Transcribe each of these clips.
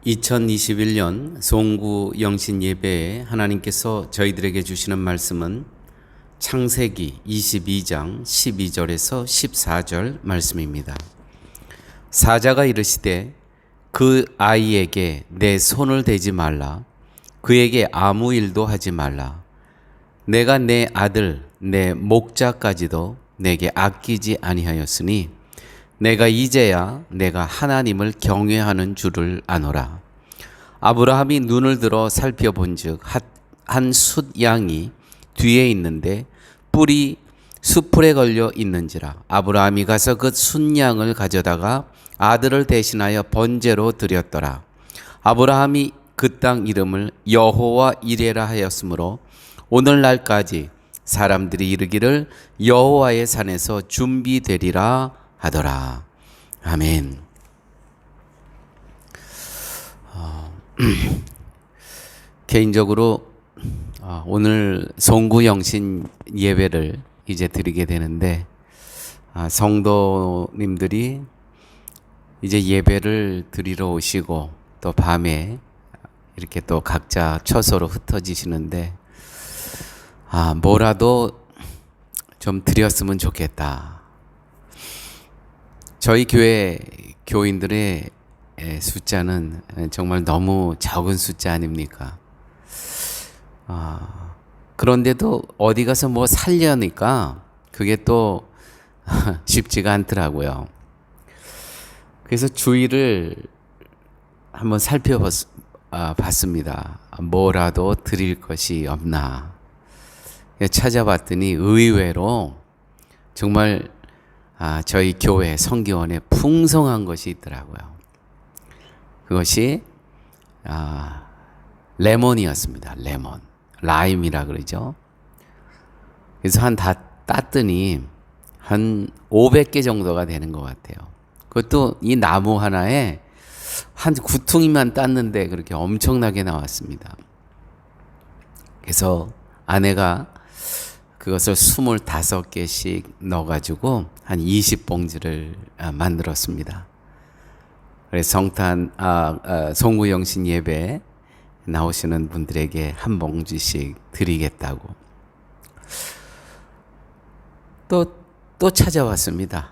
2021년 송구 영신 예배에 하나님께서 저희들에게 주시는 말씀은 창세기 22장 12절에서 14절 말씀입니다. 사자가 이르시되 그 아이에게 내 손을 대지 말라. 그에게 아무 일도 하지 말라. 내가 내 아들 내 목자까지도 내게 아끼지 아니하였으니 내가 이제야 내가 하나님을 경외하는 줄을 아노라. 아브라함이 눈을 들어 살펴본즉 한 숫양이 뒤에 있는데 뿔이 수풀에 걸려 있는지라. 아브라함이 가서 그 숫양을 가져다가 아들을 대신하여 번제로 드렸더라. 아브라함이 그 땅 이름을 여호와 이레라 하였으므로 오늘날까지 사람들이 이르기를 여호와의 산에서 준비되리라 하더라. 아멘. 개인적으로 오늘 송구 영신 예배를 이제 드리게 되는데 성도님들이 이제 예배를 드리러 오시고 또 밤에 이렇게 또 각자 처소로 흩어지시는데 뭐라도 좀 드렸으면 좋겠다. 저희 교회 교인들의 숫자는 정말 너무 적은 숫자 아닙니까? 그런데도 어디 가서 뭐 살려니까 그게 또 쉽지가 않더라고요. 그래서 주위를 한번 살펴봤습니다. 뭐라도 드릴 것이 없나. 찾아봤더니 의외로 정말 저희 교회 성교원에 풍성한 것이 있더라고요. 그것이 레몬이었습니다. 레몬, 라임이라 그러죠. 그래서 다 땄더니 한 500개 정도가 되는 것 같아요. 그것도 이 나무 하나에 한 9퉁이만 땄는데 그렇게 엄청나게 나왔습니다. 그래서 아내가 그것을 25개씩 넣어가지고 한 20봉지를 만들었습니다. 그래서 송구 영신 예배 나오시는 분들에게 한 봉지씩 드리겠다고. 또 찾아왔습니다.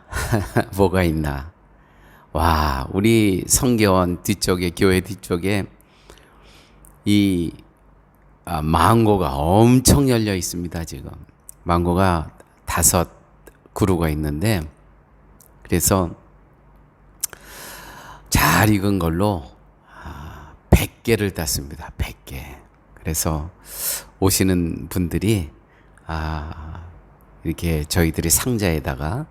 뭐가 있나. 와, 우리 성교원 뒤쪽에, 교회 뒤쪽에 이 망고가 엄청 열려 있습니다, 지금. 망고가 5그루가 있는데, 그래서 잘 익은 걸로 100개를 땄습니다. 100개. 그래서 오시는 분들이 이렇게 저희들이 상자에다가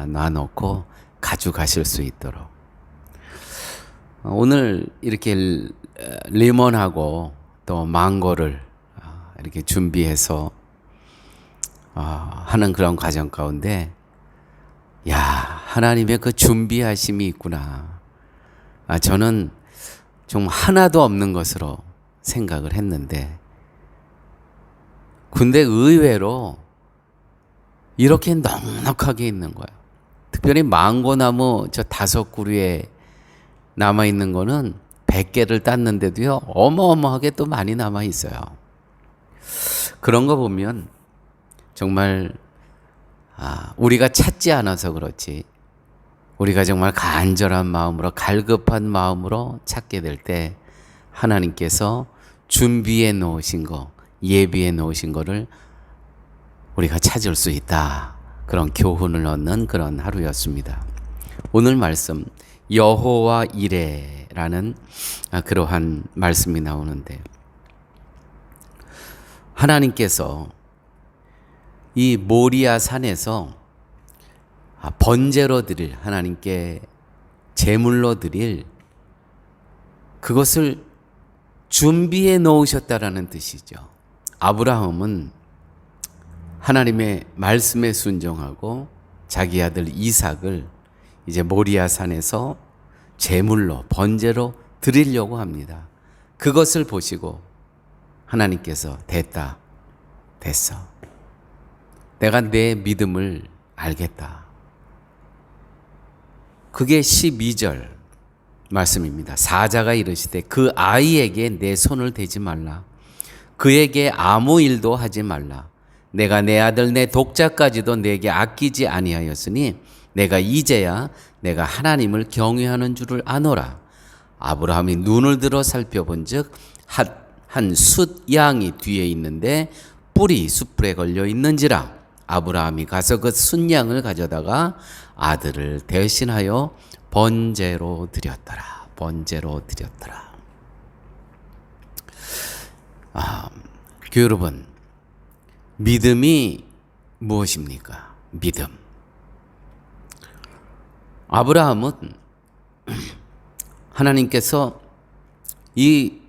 놔놓고 가져가실 수 있도록. 오늘 이렇게 레몬하고 또 망고를 이렇게 준비해서 하는 그런 과정 가운데 하나님의 그 준비하심이 있구나. 저는 좀 하나도 없는 것으로 생각을 했는데 근데 의외로 이렇게 넉넉하게 있는 거예요. 특별히 망고나무 저 5그루에 남아있는 거는 100개를 땄는데도요 어마어마하게 또 많이 남아있어요. 그런 거 보면 정말 우리가 찾지 않아서 그렇지 우리가 정말 간절한 마음으로 갈급한 마음으로 찾게 될 때 하나님께서 준비해 놓으신 거, 예비해 놓으신 거를 우리가 찾을 수 있다. 그런 교훈을 얻는 그런 하루였습니다. 오늘 말씀 여호와 이레라는 그러한 말씀이 나오는데 하나님께서 이 모리아 산에서 번제로 드릴, 하나님께 제물로 드릴 그것을 준비해 놓으셨다라는 뜻이죠. 아브라함은 하나님의 말씀에 순종하고 자기 아들 이삭을 이제 모리아 산에서 제물로 번제로 드리려고 합니다. 그것을 보시고 하나님께서 됐어. 내가 내 믿음을 알겠다. 그게 12절 말씀입니다. 사자가 이르시되 그 아이에게 내 손을 대지 말라. 그에게 아무 일도 하지 말라. 내가 내 아들 내 독자까지도 내게 아끼지 아니하였으니 내가 이제야 내가 하나님을 경외하는 줄을 아노라. 아브라함이 눈을 들어 살펴본즉 한 숫 양이 뒤에 있는데 뿔이 숯불에 걸려 있는지라. 아브라함이 가서 그 숫양을 가져다가 아들을 대신하여 번제로 드렸더라. 번제로 드렸더라. 교회 여러분, 믿음이 무엇입니까? 믿음. 아브라함은 하나님께서 이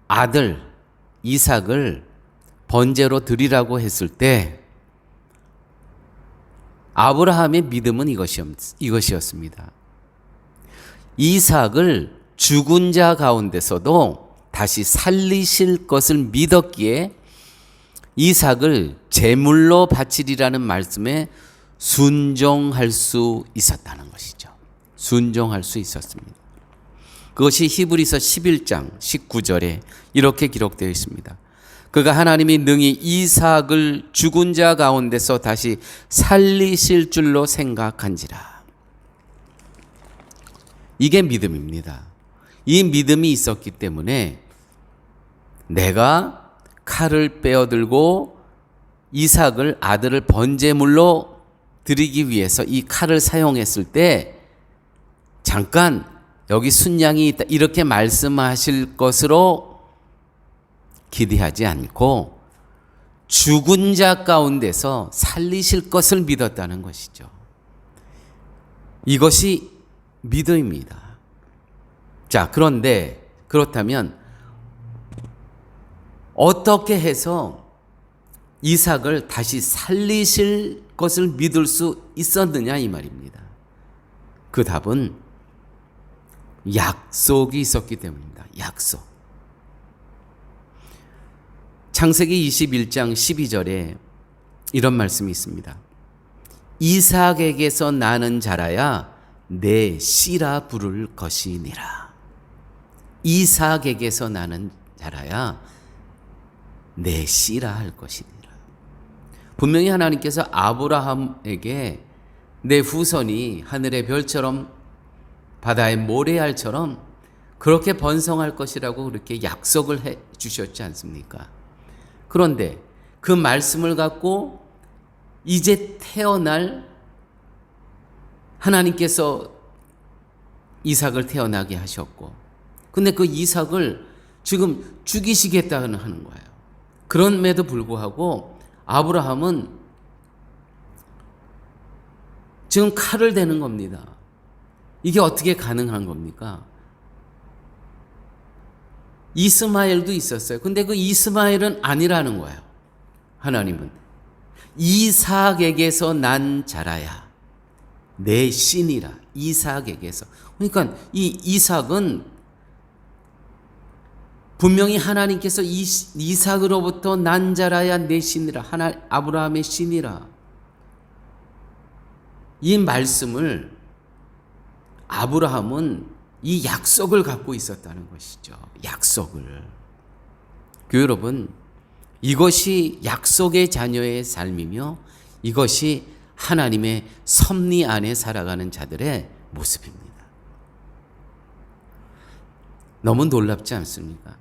아들 이삭을 번제로 드리라고 했을 때 아브라함의 믿음은 이것이었습니다. 이삭을 죽은 자 가운데서도 다시 살리실 것을 믿었기에 이삭을 제물로 바치리라는 말씀에 순종할 수 있었다는 것이죠. 순종할 수 있었습니다. 그것이 히브리서 11장 19절에 이렇게 기록되어 있습니다. 그가 하나님이 능히 이삭을 죽은 자 가운데서 다시 살리실 줄로 생각한지라. 이게 믿음입니다. 이 믿음이 있었기 때문에 내가 칼을 빼어들고 이삭을 아들을 번제물로 드리기 위해서 이 칼을 사용했을 때 잠깐 여기 순양이 있다 이렇게 말씀하실 것으로 기대하지 않고 죽은 자 가운데서 살리실 것을 믿었다는 것이죠. 이것이 믿음입니다. 자, 그런데 그렇다면 어떻게 해서 이삭을 다시 살리실 것을 믿을 수 있었느냐 이 말입니다. 그 답은 약속이 있었기 때문입니다. 약속. 창세기 21장 12절에 이런 말씀이 있습니다. 이삭에게서 나는 자라야 내 씨라 부를 것이니라. 이삭에게서 나는 자라야 내 씨라 할 것이니라. 분명히 하나님께서 아브라함에게 내 후손이 하늘의 별처럼 바다의 모래알처럼 그렇게 번성할 것이라고 그렇게 약속을 해 주셨지 않습니까? 그런데 그 말씀을 갖고 이제 태어날 하나님께서 이삭을 태어나게 하셨고, 근데 그 이삭을 지금 죽이시겠다는 하는 거예요. 그럼에도 불구하고 아브라함은 지금 칼을 대는 겁니다. 이게 어떻게 가능한 겁니까? 이스마엘도 있었어요. 근데 그 이스마엘은 아니라는 거예요. 하나님은 이삭에게서 난 자라야 내 신이라. 이삭에게서. 그러니까 이 이삭은 분명히 하나님께서 이삭으로부터 난 자라야 내 신이라. 아브라함의 신이라. 이 말씀을 아브라함은 이 약속을 갖고 있었다는 것이죠. 약속을. 교회 여러분, 이것이 약속의 자녀의 삶이며 이것이 하나님의 섭리 안에 살아가는 자들의 모습입니다. 너무 놀랍지 않습니까?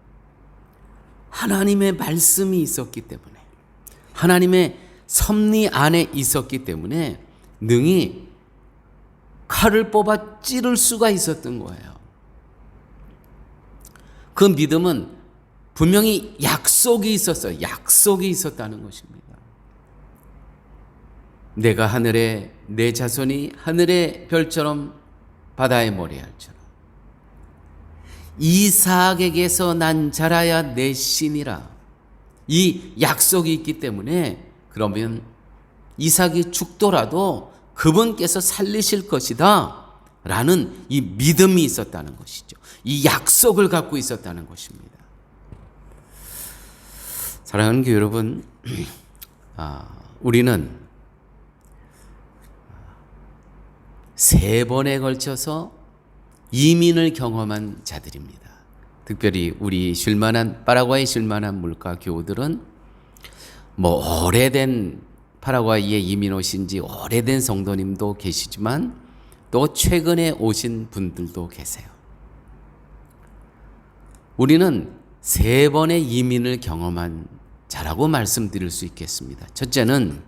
하나님의 말씀이 있었기 때문에, 하나님의 섭리 안에 있었기 때문에 능히 칼을 뽑아 찌를 수가 있었던 거예요. 그 믿음은 분명히 약속이 있었어요. 약속이 있었다는 것입니다. 내가 하늘에 내 자손이 하늘의 별처럼 바다의 모래알처럼 이삭에게서 난 자라야 내 신이라. 이 약속이 있기 때문에 그러면 이삭이 죽더라도 그분께서 살리실 것이다 라는 이 믿음이 있었다는 것이죠. 이 약속을 갖고 있었다는 것입니다. 사랑하는 교회 여러분, 우리는 3번에 걸쳐서 이민을 경험한 자들입니다. 특별히 우리 쉴만한 파라과이 쉴만한 물가 교우들은 뭐 오래된 파라과이에 이민 오신 지 오래된 성도님도 계시지만 또 최근에 오신 분들도 계세요. 우리는 3번의 이민을 경험한 자라고 말씀드릴 수 있겠습니다. 첫째는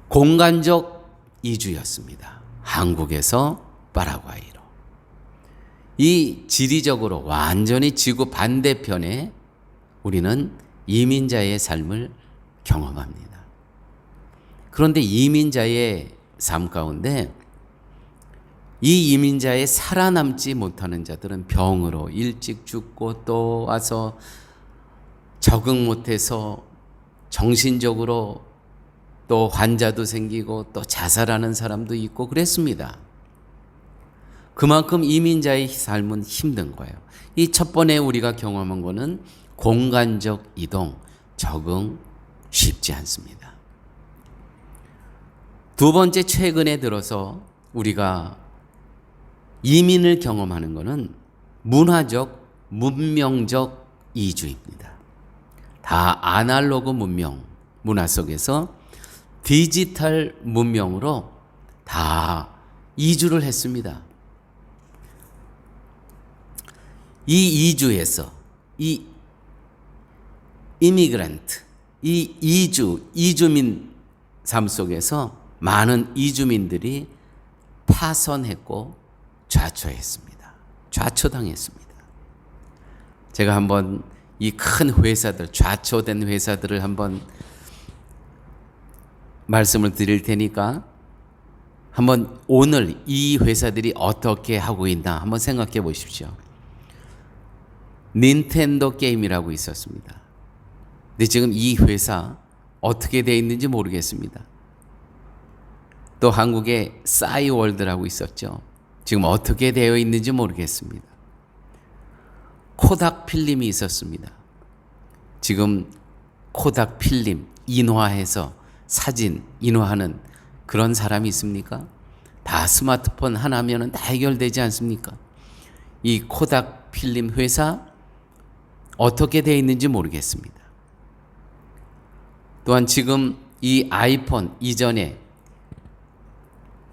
공간적 이주였습니다. 한국에서 파라과이로. 이 지리적으로 완전히 지구 반대편에 우리는 이민자의 삶을 경험합니다. 그런데 이민자의 삶 가운데 이 이민자의 살아남지 못하는 자들은 병으로 일찍 죽고 또 와서 적응 못해서 정신적으로 또 환자도 생기고 또 자살하는 사람도 있고 그랬습니다. 그만큼 이민자의 삶은 힘든 거예요. 이 첫 번에 우리가 경험한 거는 공간적 이동, 적응 쉽지 않습니다. 두 번째, 최근에 들어서 우리가 이민을 경험하는 것은 문화적, 문명적 이주입니다. 다 아날로그 문명, 문화 속에서 디지털 문명으로 다 이주를 했습니다. 이 이주에서 이 이미그런트, 이 이주민 삶 속에서 많은 이주민들이 파선했고 좌초했습니다. 좌초당했습니다. 제가 한번 이 큰 회사들, 좌초된 회사들을 한번 말씀을 드릴 테니까 한번 오늘 이 회사들이 어떻게 하고 있나 한번 생각해 보십시오. 닌텐도 게임이라고 있었습니다. 근데 지금 이 회사 어떻게 되어 있는지 모르겠습니다. 또 한국에 싸이월드라고 있었죠. 지금 어떻게 되어 있는지 모르겠습니다. 코닥 필름이 있었습니다. 지금 코닥 필름 인화해서 사진 인화하는 그런 사람이 있습니까? 다 스마트폰 하나면은 다 해결되지 않습니까? 이 코닥 필름 회사 어떻게 되어 있는지 모르겠습니다. 또한 지금 이 아이폰 이전에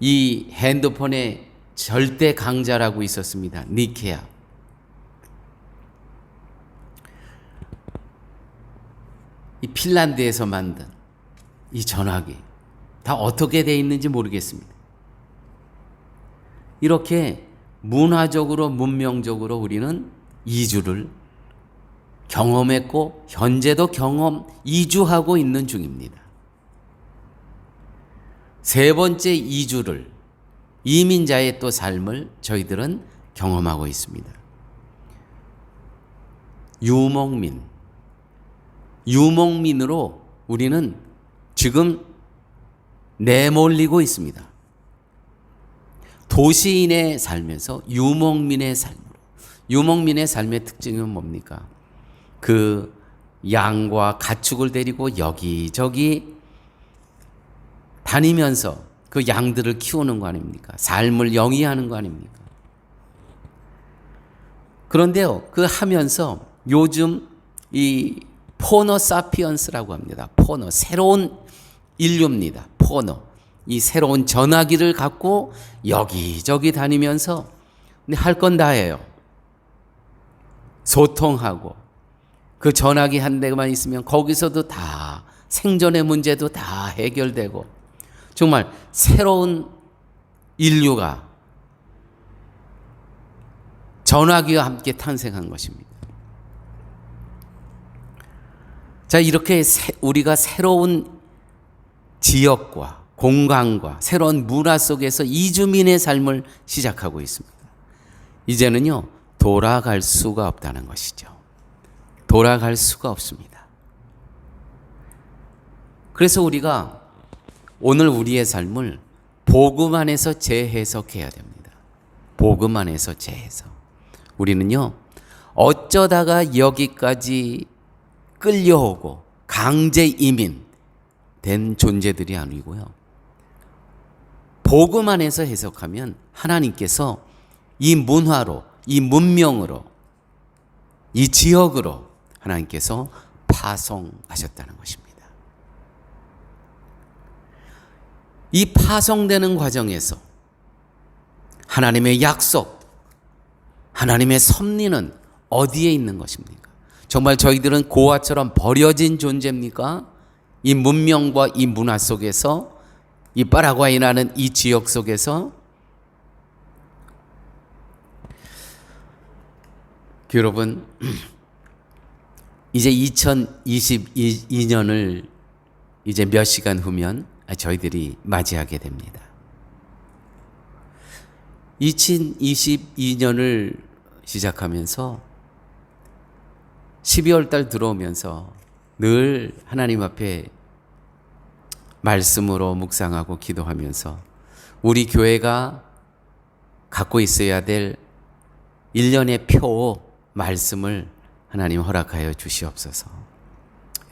이 핸드폰의 절대 강자라고 있었습니다. 니케아. 이 핀란드에서 만든 이 전화기 다 어떻게 되어 있는지 모르겠습니다. 이렇게 문화적으로 문명적으로 우리는 이주를 경험했고 현재도 이주하고 있는 중입니다. 세 번째 이주를 이민자의 또 삶을 저희들은 경험하고 있습니다. 유목민으로 우리는 지금 내몰리고 있습니다. 도시인의 삶에서 유목민의 삶으로. 유목민의 삶의 특징은 뭡니까? 그 양과 가축을 데리고 여기저기 다니면서 그 양들을 키우는 거 아닙니까? 삶을 영위하는 거 아닙니까? 그런데요, 그 하면서 요즘 이 포너 사피언스라고 합니다. 포너, 새로운 인류입니다. 포너. 이 새로운 전화기를 갖고 여기저기 다니면서 할 건 다 해요. 소통하고 그 전화기 한 대만 있으면 거기서도 다 생존의 문제도 다 해결되고 정말 새로운 인류가 전화기와 함께 탄생한 것입니다. 자, 이렇게 우리가 새로운 지역과 공간과 새로운 문화 속에서 이주민의 삶을 시작하고 있습니다. 이제는요, 돌아갈 수가 없다는 것이죠. 돌아갈 수가 없습니다. 그래서 우리가 오늘 우리의 삶을 복음 안에서 재해석해야 됩니다. 복음 안에서 재해석. 우리는요, 어쩌다가 여기까지 끌려오고 강제 이민 된 존재들이 아니고요. 복음 안에서 해석하면 하나님께서 이 문화로, 이 문명으로, 이 지역으로 하나님께서 파송하셨다는 것입니다. 이 파송되는 과정에서 하나님의 약속, 하나님의 섭리는 어디에 있는 것입니까? 정말 저희들은 고아처럼 버려진 존재입니까? 이 문명과 이 문화 속에서, 이 파라과이라는 이 지역 속에서. 여러분, 이제 2022년을 이제 몇 시간 후면 저희들이 맞이하게 됩니다. 2022년을 시작하면서 12월 달 들어오면서 늘 하나님 앞에 말씀으로 묵상하고 기도하면서 우리 교회가 갖고 있어야 될 1년의 표 말씀을 하나님 허락하여 주시옵소서.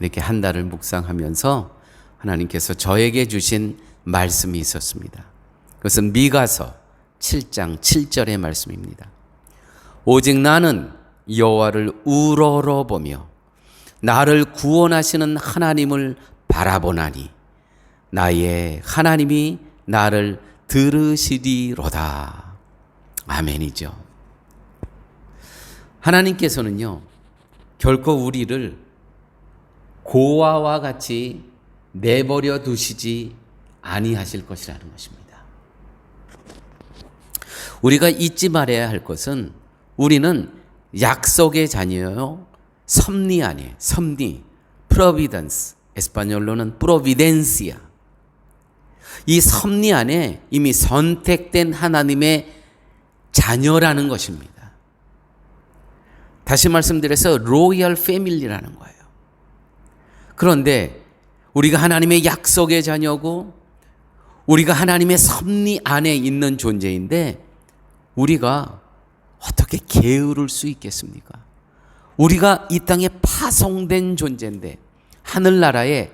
이렇게 한 달을 묵상하면서 하나님께서 저에게 주신 말씀이 있었습니다. 그것은 미가서 7장 7절의 말씀입니다. 오직 나는 여호와를 우러러보며 나를 구원하시는 하나님을 바라보나니 나의 하나님이 나를 들으시리로다. 아멘이죠. 하나님께서는요, 결코 우리를 고아와 같이 내버려 두시지 아니하실 것이라는 것입니다. 우리가 잊지 말아야 할 것은 우리는 약속의 자녀요, 섭리 안에, 섭리, providence, 에스파뇰로는 providencia. 이 섭리 안에 이미 선택된 하나님의 자녀라는 것입니다. 다시 말씀드려서 로열 패밀리라는 거예요. 그런데 우리가 하나님의 약속의 자녀고 우리가 하나님의 섭리 안에 있는 존재인데 우리가 어떻게 게으를 수 있겠습니까? 우리가 이 땅에 파송된 존재인데 하늘나라의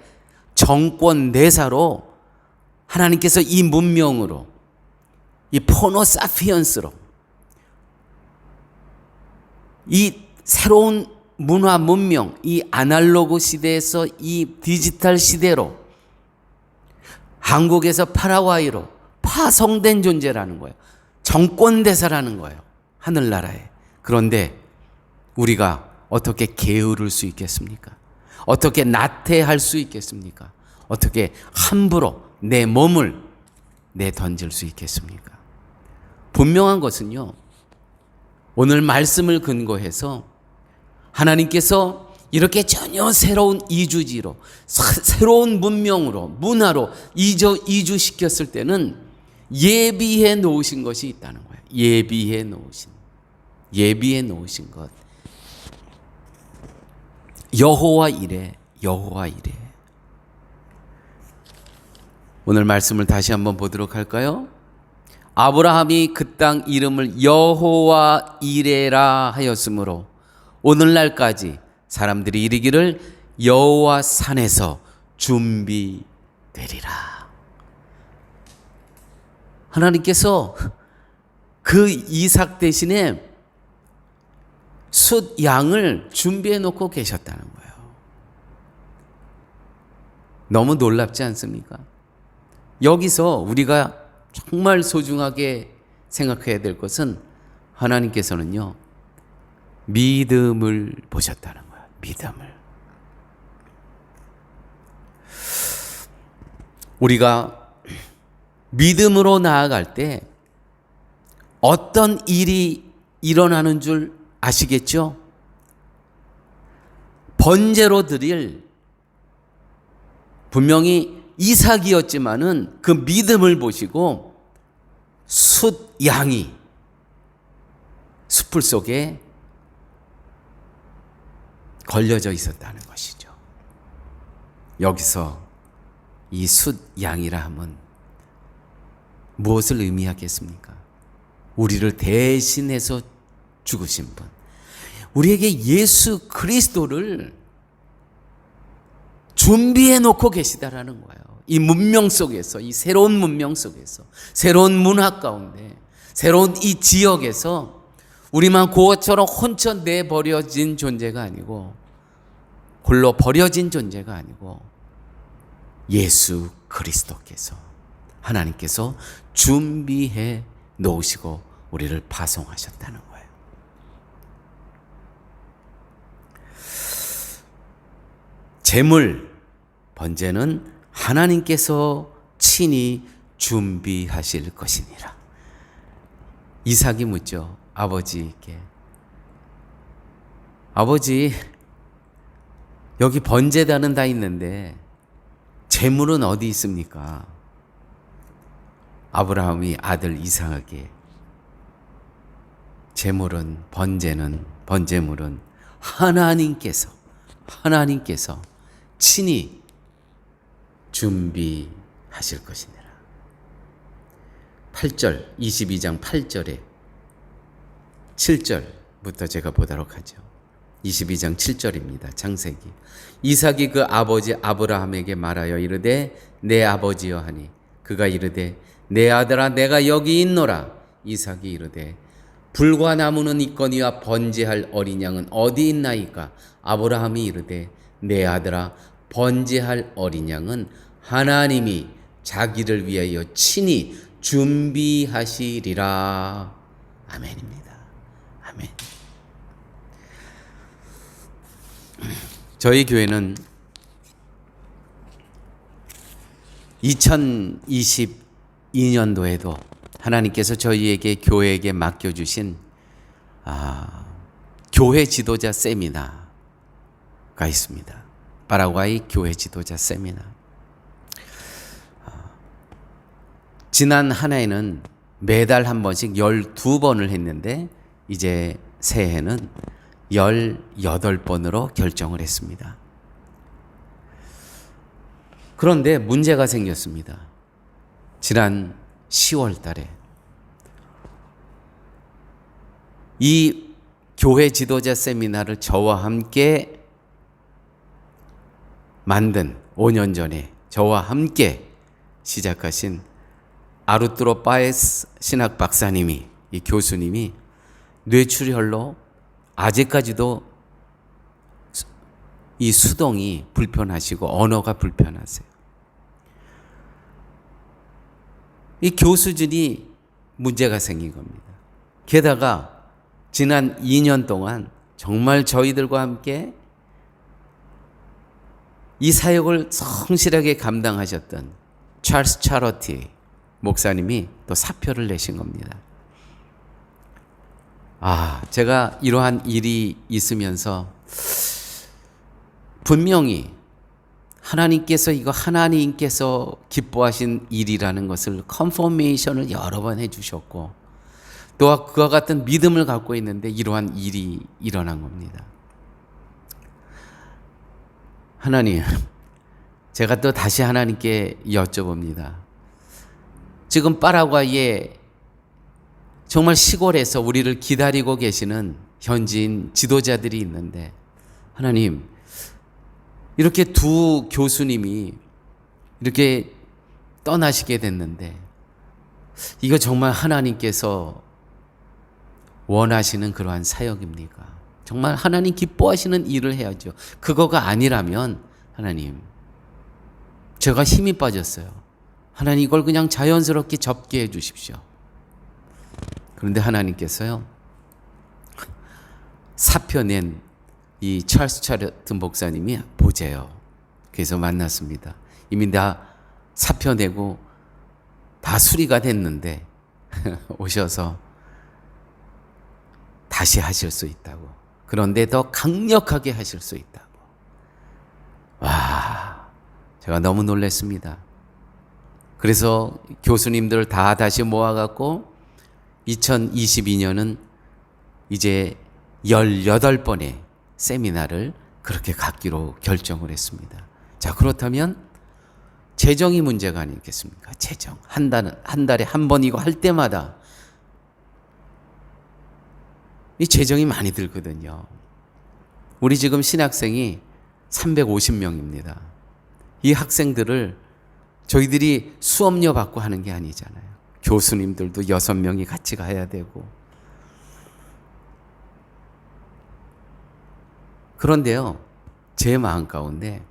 정권 내사로 하나님께서 이 문명으로, 이 포노사피언스로, 이 새로운 문화 문명, 이 아날로그 시대에서 이 디지털 시대로, 한국에서 파라과이로 파송된 존재라는 거예요. 정권대사라는 거예요. 하늘나라에. 그런데 우리가 어떻게 게으를 수 있겠습니까? 어떻게 나태할 수 있겠습니까? 어떻게 함부로 내 몸을 내던질 수 있겠습니까? 분명한 것은요, 오늘 말씀을 근거해서 하나님께서 이렇게 전혀 새로운 이주지로, 새로운 문명으로, 문화로 이주시켰을 때는 예비해 놓으신 것이 있다는 거예요. 예비해 놓으신 것. 여호와 이레, 여호와 이레. 오늘 말씀을 다시 한번 보도록 할까요? 아브라함이 그 땅 이름을 여호와 이레라 하였으므로 오늘날까지 사람들이 이르기를 여호와 산에서 준비되리라. 하나님께서 그 이삭 대신에 숫 양을 준비해 놓고 계셨다는 거예요. 너무 놀랍지 않습니까? 여기서 우리가 정말 소중하게 생각해야 될 것은 하나님께서는요, 믿음을 보셨다는 거예요. 믿음을. 우리가 믿음으로 나아갈 때 어떤 일이 일어나는 줄 아시겠죠? 번제로 드릴 분명히 이삭이었지만은 그 믿음을 보시고 숫 양이 숯불 속에 걸려져 있었다는 것이죠. 여기서 이 숫 양이라 함은 무엇을 의미하겠습니까? 우리를 대신해서 죽으신 분, 우리에게 예수 그리스도를 준비해 놓고 계시다라는 거예요. 이 문명 속에서, 이 새로운 문명 속에서, 새로운 문화 가운데, 새로운 이 지역에서 우리만 그것처럼 혼처 내버려진 존재가 아니고, 홀로 버려진 존재가 아니고, 예수 그리스도께서, 하나님께서 준비해 놓으시고 우리를 파송하셨다는 거예요. 재물, 번제는 하나님께서 친히 준비하실 것이니라. 이삭이 묻죠. 아버지께, 아버지, 여기 번제단은 다 있는데 재물은 어디 있습니까? 아브라함이 아들 이삭에게 재물은, 번제물은 하나님께서 친히 준비하실 것이니라. 8절, 22장 8절에 7절부터 제가 보도록 하죠. 22장 7절입니다. 창세기. 이삭이 그 아버지 아브라함에게 말하여 이르되 내 아버지여 하니 그가 이르되 내 아들아 내가 여기 있노라. 이삭이 이르되 불과 나무는 있거니와 번제할 어린 양은 어디 있나이까? 아브라함이 이르되 내 아들아 번제할 어린 양은 하나님이 자기를 위하여 친히 준비하시리라. 아멘입니다. 아멘. 저희 교회는 2022년도에도 하나님께서 저희에게 교회에게 맡겨주신 교회 지도자 세미나가 있습니다. 파라과이 교회 지도자 세미나. 지난 한 해에는 매달 한 번씩 12번을 했는데 이제 새해에는 18번으로 결정을 했습니다. 그런데 문제가 생겼습니다. 지난 10월 달에 이 교회 지도자 세미나를 저와 함께 만든 5년 전에 저와 함께 시작하신 아르투로 파에스 신학 박사님이, 이 교수님이 뇌출혈로 아직까지도 이 수동이 불편하시고 언어가 불편하세요. 이 교수진이 문제가 생긴 겁니다. 게다가 지난 2년 동안 정말 저희들과 함께 이 사역을 성실하게 감당하셨던 찰스 차러티 목사님이 또 사표를 내신 겁니다. 제가 이러한 일이 있으면서 분명히 하나님께서 기뻐하신 일이라는 것을 컨퍼메이션을 여러 번 해주셨고 또 그와 같은 믿음을 갖고 있는데 이러한 일이 일어난 겁니다. 하나님, 제가 또 다시 하나님께 여쭤봅니다. 지금 파라과이에 정말 시골에서 우리를 기다리고 계시는 현지인 지도자들이 있는데 하나님, 이렇게 두 교수님이 이렇게 떠나시게 됐는데 이거 정말 하나님께서 원하시는 그러한 사역입니까? 정말 하나님 기뻐하시는 일을 해야죠. 그거가 아니라면 하나님, 제가 힘이 빠졌어요. 하나님 이걸 그냥 자연스럽게 접게 해 주십시오. 그런데 하나님께서요, 사표 낸 이 찰스 차르트 목사님이 보재요. 그래서 만났습니다. 이미 다 사표 내고 다 수리가 됐는데 오셔서 다시 하실 수 있다고. 그런데 더 강력하게 하실 수 있다고. 와, 제가 너무 놀랐습니다. 그래서 교수님들 다 다시 모아갖고 2022년은 이제 18번의 세미나를 그렇게 갖기로 결정을 했습니다. 자, 그렇다면 재정이 문제가 아니겠습니까? 재정. 한 달에 한 번 이거 할 때마다 이 재정이 많이 들거든요. 우리 지금 신학생이 350명입니다. 이 학생들을 저희들이 수업료 받고 하는 게 아니잖아요. 교수님들도 6명이 같이 가야 되고. 그런데요, 제 마음 가운데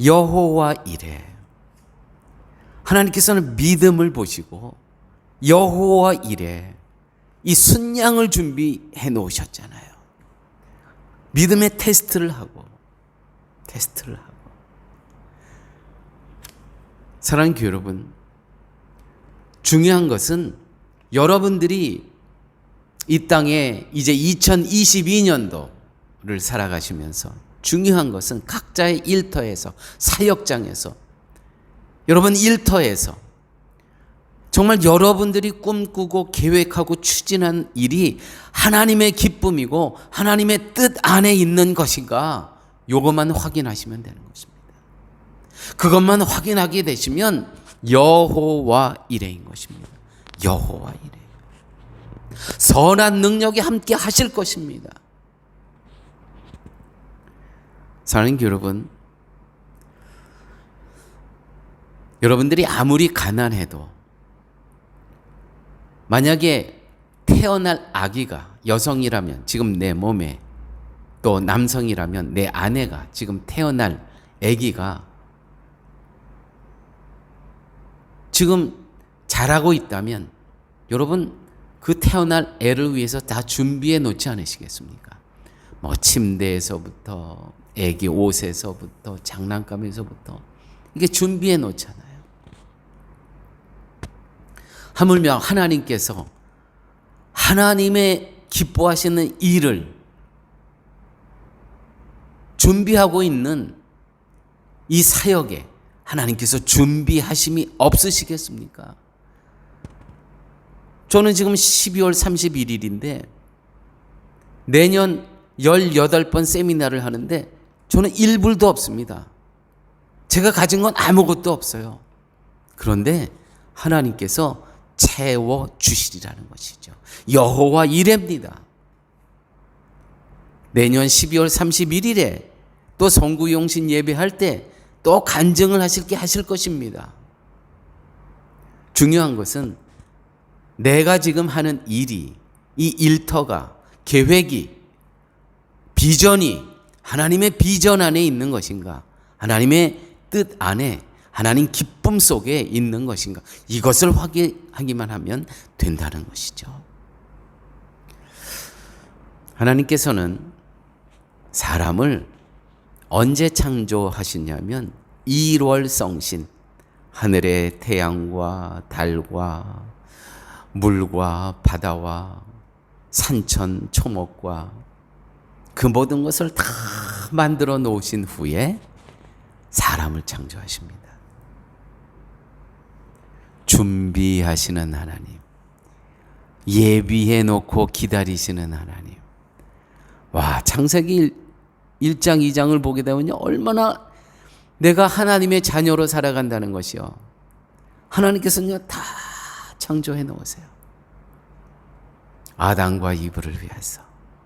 여호와 이래. 하나님께서는 믿음을 보시고 여호와 이래. 이 순양을 준비해 놓으셨잖아요. 믿음의 테스트를 하고. 사랑하는 교회 여러분, 중요한 것은 여러분들이 이 땅에 이제 2022년도를 살아가시면서 중요한 것은 각자의 일터에서, 사역장에서, 여러분 일터에서 정말 여러분들이 꿈꾸고 계획하고 추진한 일이 하나님의 기쁨이고 하나님의 뜻 안에 있는 것인가, 요것만 확인하시면 되는 것입니다. 그것만 확인하게 되시면 여호와 이레인 것입니다. 여호와 이레. 선한 능력이 함께 하실 것입니다. 사랑하는 여러분, 여러분들이 아무리 가난해도 만약에 태어날 아기가 여성이라면 지금 내 몸에, 또 남성이라면 내 아내가 지금 태어날 아기가 지금 자라고 있다면 여러분 그 태어날 애를 위해서 다 준비해 놓지 않으시겠습니까? 뭐 침대에서부터 아기 옷에서부터 장난감에서부터 이게 준비해 놓잖아요. 하물며 하나님께서 하나님의 기뻐하시는 일을 준비하고 있는 이 사역에 하나님께서 준비하심이 없으시겠습니까? 저는 지금 12월 31일인데 내년 18번 세미나를 하는데 저는 1불도 없습니다. 제가 가진 건 아무것도 없어요. 그런데 하나님께서 채워주시리라는 것이죠. 여호와 이레입니다. 내년 12월 31일에 또 성구용신 예배할 때 또 간증을 하실 것입니다. 중요한 것은 내가 지금 하는 일이, 이 일터가, 계획이, 비전이 하나님의 비전 안에 있는 것인가, 하나님의 뜻 안에, 하나님 기쁨 속에 있는 것인가, 이것을 확인하기만 하면 된다는 것이죠. 하나님께서는 사람을 언제 창조하시냐면 1월 성신, 하늘의 태양과 달과 물과 바다와 산천 초목과 그 모든 것을 다 만들어 놓으신 후에 사람을 창조하십니다. 준비하시는 하나님, 예비해 놓고 기다리시는 하나님. 와, 창세기 1장 2장을 보게 되면요, 얼마나 내가 하나님의 자녀로 살아간다는 것이요, 하나님께서는요 다 창조해 놓으세요. 아담과 이브를 위해서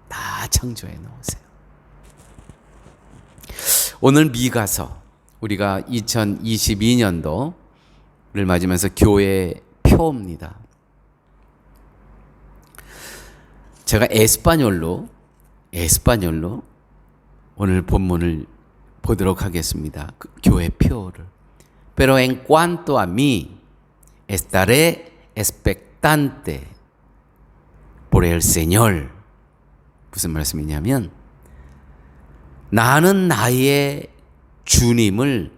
다 창조해 놓으세요. 오늘 미가서, 우리가 2022년도를 맞으면서 교회 표입니다. 제가 에스파뇰로 오늘 본문을 보도록 하겠습니다. 그 교회 표를. Pero en cuanto a mí, estaré expectante por el Señor. 무슨 말씀이냐면, 나는 나의 주님을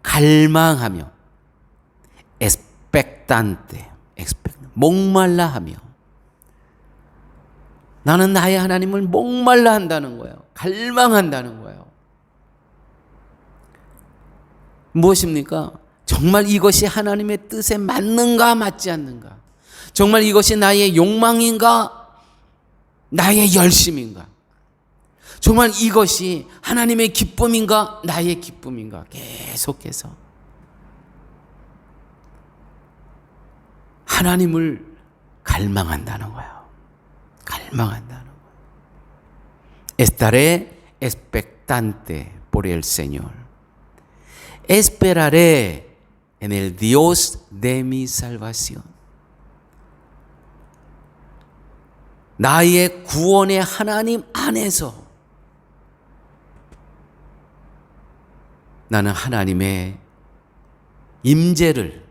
갈망하며, expectante, 목말라 하며, 나는 나의 하나님을 목말라 한다는 거예요. 갈망한다는 거예요. 무엇입니까? 정말 이것이 하나님의 뜻에 맞는가 맞지 않는가? 정말 이것이 나의 욕망인가? 나의 열심인가? 정말 이것이 하나님의 기쁨인가? 나의 기쁨인가? 계속해서 하나님을 갈망한다는 거예요. 갈망한다는 거예요. Estaré expectante por el Señor. Esperaré, en el Dios de mi salvación. 나의 구원의 하나님 안에서 나는 하나님의 임재를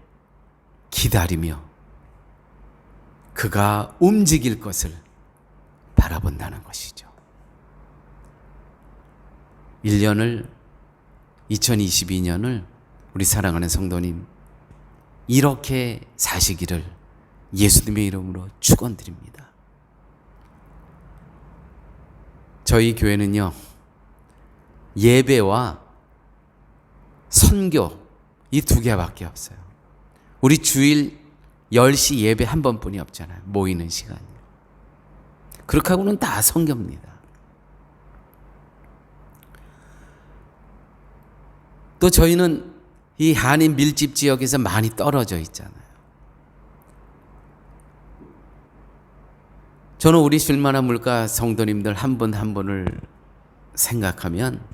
기다리며 그가 움직일 것을 바라본다는 것이죠. 2022년을 우리 사랑하는 성도님 이렇게 사시기를 예수님의 이름으로 축원드립니다. 저희 교회는요, 예배와 선교 이 두 개밖에 없어요. 우리 주일 10시 예배 한 번뿐이 없잖아요. 모이는 시간이. 그렇게 하고는 다 선교입니다. 또 저희는 이 한인 밀집 지역에서 많이 떨어져 있잖아요. 저는 우리 쉴만한 물가 성도님들 한 분 한 분을 생각하면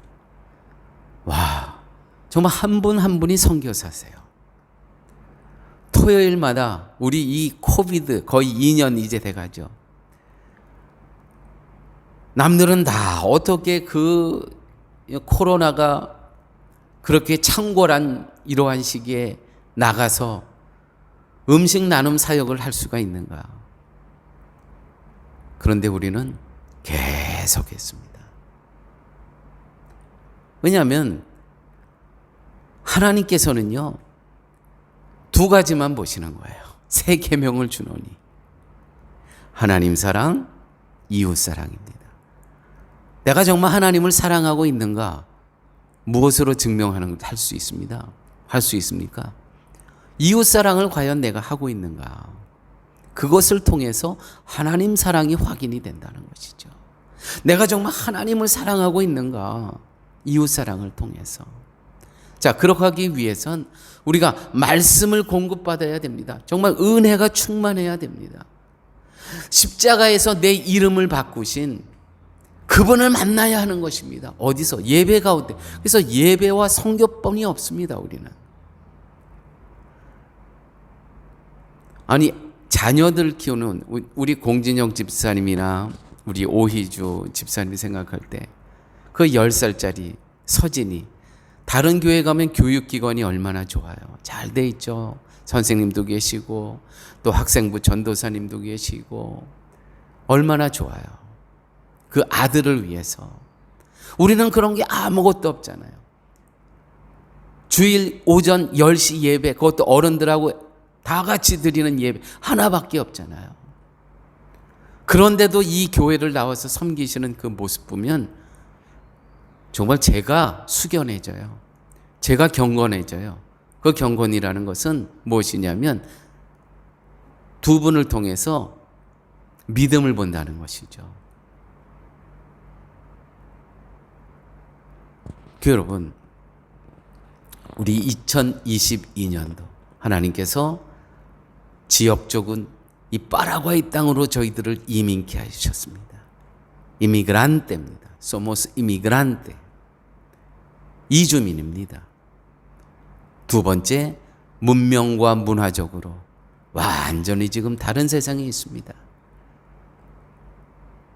와, 정말 한 분 한 분이 선교사세요. 토요일마다 우리 이 코비드 거의 2년 이제 돼가죠. 남들은 다 어떻게 그 코로나가 그렇게 창궐한 이러한 시기에 나가서 음식 나눔 사역을 할 수가 있는가? 그런데 우리는 계속했습니다. 왜냐하면 하나님께서는요, 두 가지만 보시는 거예요. 세 계명을 주노니 하나님 사랑, 이웃 사랑입니다. 내가 정말 하나님을 사랑하고 있는가? 무엇으로 증명하는 할 수 있습니다. 할 수 있습니까? 이웃 사랑을 과연 내가 하고 있는가? 그것을 통해서 하나님 사랑이 확인이 된다는 것이죠. 내가 정말 하나님을 사랑하고 있는가? 이웃 사랑을 통해서. 자, 그렇게 하기 위해선 우리가 말씀을 공급받아야 됩니다. 정말 은혜가 충만해야 됩니다. 십자가에서 내 이름을 바꾸신 그분을 만나야 하는 것입니다. 어디서? 예배 가운데. 그래서 예배와 선교뿐이 없습니다, 우리는. 아니, 자녀들 키우는 우리 공진영 집사님이나 우리 오희주 집사님이 생각할 때 그 10살짜리 서진이 다른 교회 가면 교육기관이 얼마나 좋아요. 잘 돼 있죠. 선생님도 계시고 또 학생부 전도사님도 계시고 얼마나 좋아요. 그 아들을 위해서. 우리는 그런 게 아무것도 없잖아요. 주일 오전 10시 예배, 그것도 어른들하고 다 같이 드리는 예배 하나밖에 없잖아요. 그런데도 이 교회를 나와서 섬기시는 그 모습 보면 정말 제가 숙연해져요. 제가 경건해져요. 그 경건이라는 것은 무엇이냐면 두 분을 통해서 믿음을 본다는 것이죠. 여러분, 우리 2022년도 하나님께서 지역적인 이 파라과이 땅으로 저희들을 이민케 하셨습니다. 이미그란테입니다. Somos inmigrante. 이주민입니다. 두 번째, 문명과 문화적으로 완전히 지금 다른 세상에 있습니다.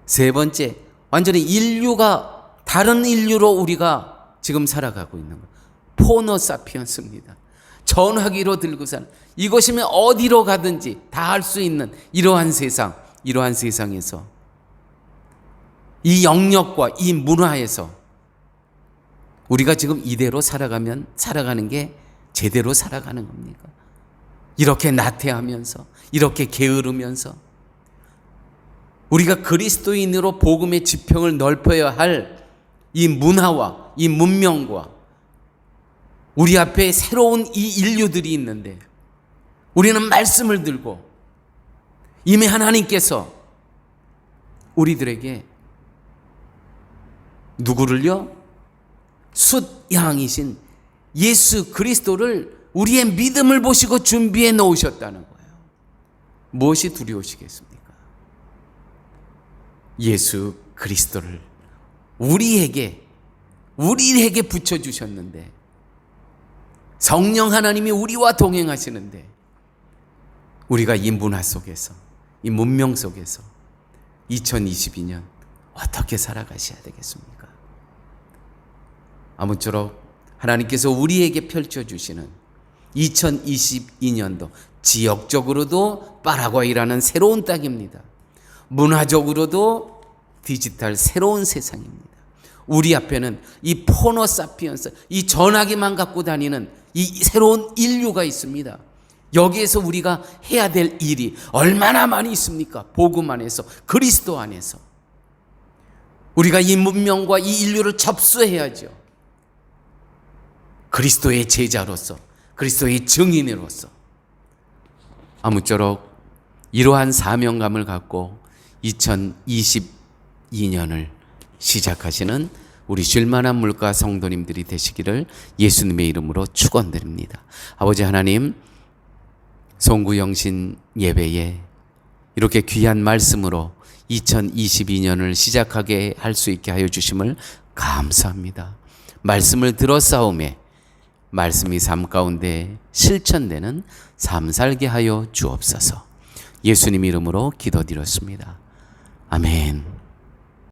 세 번째, 완전히 인류가 다른 인류로 우리가 지금 살아가고 있는 것. 포노사피언스입니다. 전화기로 들고 사는, 이것이면 어디로 가든지 다 할 수 있는 이러한 세상, 이러한 세상에서 이 영역과 이 문화에서 우리가 지금 이대로 살아가는 게 제대로 살아가는 겁니까? 이렇게 나태하면서, 이렇게 게으르면서 우리가 그리스도인으로 복음의 지평을 넓혀야 할 이 문화와 이 문명과 우리 앞에 새로운 이 인류들이 있는데 우리는 말씀을 들고 이미 하나님께서 우리들에게 누구를요? 숫양이신 예수 그리스도를 우리의 믿음을 보시고 준비해 놓으셨다는 거예요. 무엇이 두려우시겠습니까? 예수 그리스도를 우리에게 붙여주셨는데 성령 하나님이 우리와 동행하시는데 우리가 이 문화 속에서, 이 문명 속에서 2022년 어떻게 살아가셔야 되겠습니까? 아무쪼록 하나님께서 우리에게 펼쳐주시는 2022년도 지역적으로도 파라과이라는 새로운 땅입니다. 문화적으로도 디지털 새로운 세상입니다. 우리 앞에는 이 포노사피언스, 이 전화기만 갖고 다니는 이 새로운 인류가 있습니다. 여기에서 우리가 해야 될 일이 얼마나 많이 있습니까? 복음 안에서, 그리스도 안에서. 우리가 이 문명과 이 인류를 접수해야죠. 그리스도의 제자로서, 그리스도의 증인으로서. 아무쪼록 이러한 사명감을 갖고 2022년을 시작하시는 우리 쉴만한 물가 성도님들이 되시기를 예수님의 이름으로 축원드립니다. 아버지 하나님, 송구영신 예배에 이렇게 귀한 말씀으로 2022년을 시작하게 할 수 있게 하여 주심을 감사합니다. 말씀을 들었사오매 말씀이 삶 가운데 실천되는 삶 살게 하여 주옵소서. 예수님 이름으로 기도드렸습니다. 아멘.